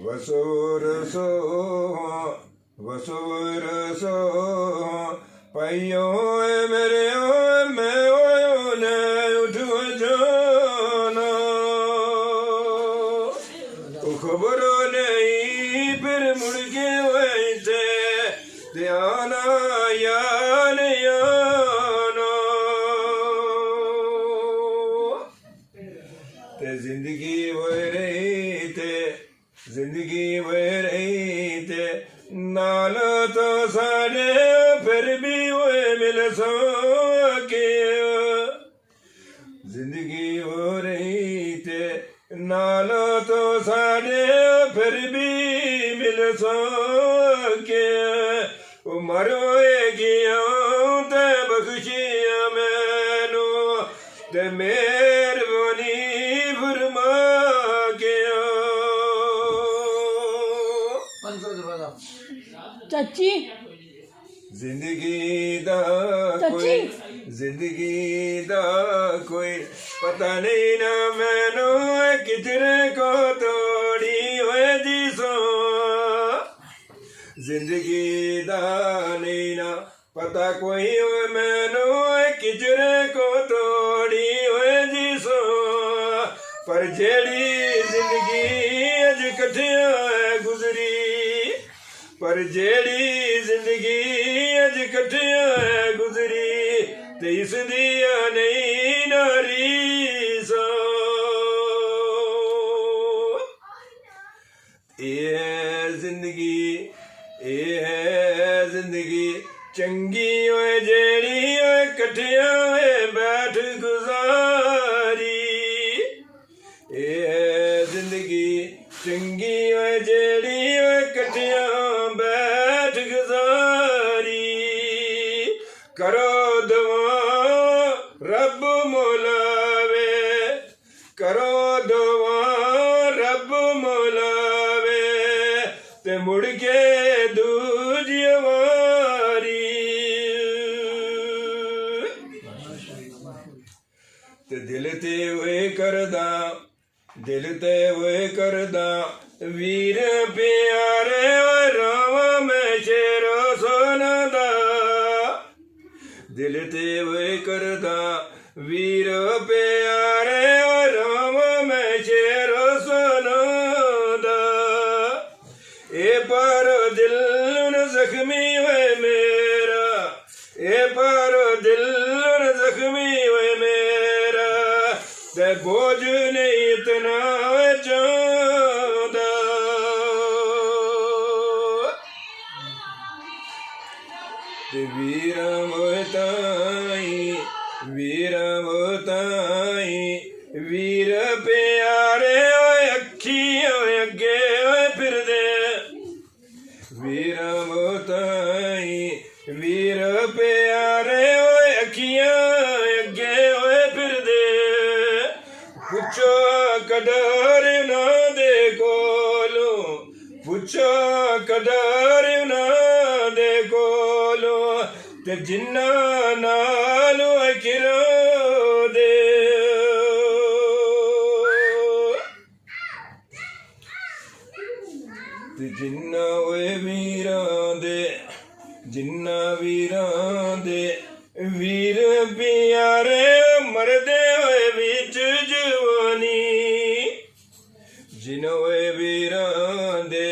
वसुर सो वसुर सो पाइयो मेरे मैं ने उठ जाना खबर नहीं फिर मुड़ के वैसे ध्यान यान याना ते जिंदगी वो रही थे जिंदगी वो रही थे नाल तो सारे फिर भी वो मिल सके जिंदगी हो रही थे नाल तो सारे फिर भी मिल सके मरो गया ते बख्शिया मैनू ते मेहरबानी फरमा गया चाची जिंदगी दा कोई जिंदगी दा कोई पता नहीं ना मैनू किधरे को तोड़ी हुए जिसो जिंदगी दा नहीं ना पता कोई मैनू किधरे को तोड़ी हुए जिसो पर जेड़ी जिंदगी अज कठिया गुजरी पर जेड़ी जिंदगी अज कठिया गुजरी ते इस दिया नहीं नारी सो ये है जिंदगी चंगी होए जेड़ी होए कठिया होए बैठ गुजारी ये है जिंदगी चंगी होए जेड़ी होए कठिया बैठ गुजारी करो दुआ रब मौलावे करो दुआ रब मौलावे ते मुड़ के दूजी वारी ते दिल ते वे करदा दिल ते वे करदा वीर प्यारे रावा मैं शेरो सोना दा दिल ते वे करदा वीर प्यारे रावा मैं शेरो सोना दा ए पर दिल न जख्मी हुए मेरा ए पर दिल न जख्मी हुए मेरा ते बोझ नहीं इतना चांदा ते वीरा मोताई वीर प्यारे अखी अगे फिर दे वीरा मोताई वीर प्यारे अखियां अगे फिर दे पुछो कदर ना दे कोलो पुछो कदर ना दे कोलो ते जिन्ना नाल किरो दे ते जिन्ना ओए वीरां दे जिन्ना वीरां दे वीर प्यारे मरदे होए बिच जवानी जिन ओए वीरां दे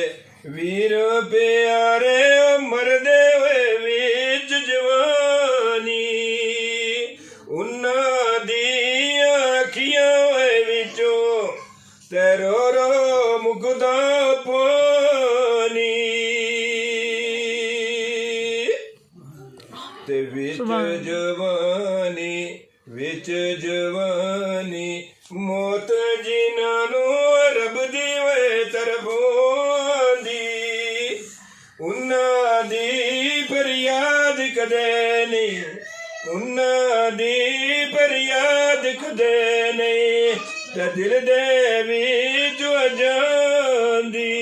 वीर प्यारे मरदे होए बिच जवानी उन्हां दी अखियां होए विचों ते रो रो मुकदा पानी ते विच जवानी मौत जिन्हां रब दी वे तरफों दी उन्हां दी फरियाद कदे नहीं उन्हां दी फरियाद कदे नहीं ते दिल दे विच जांदी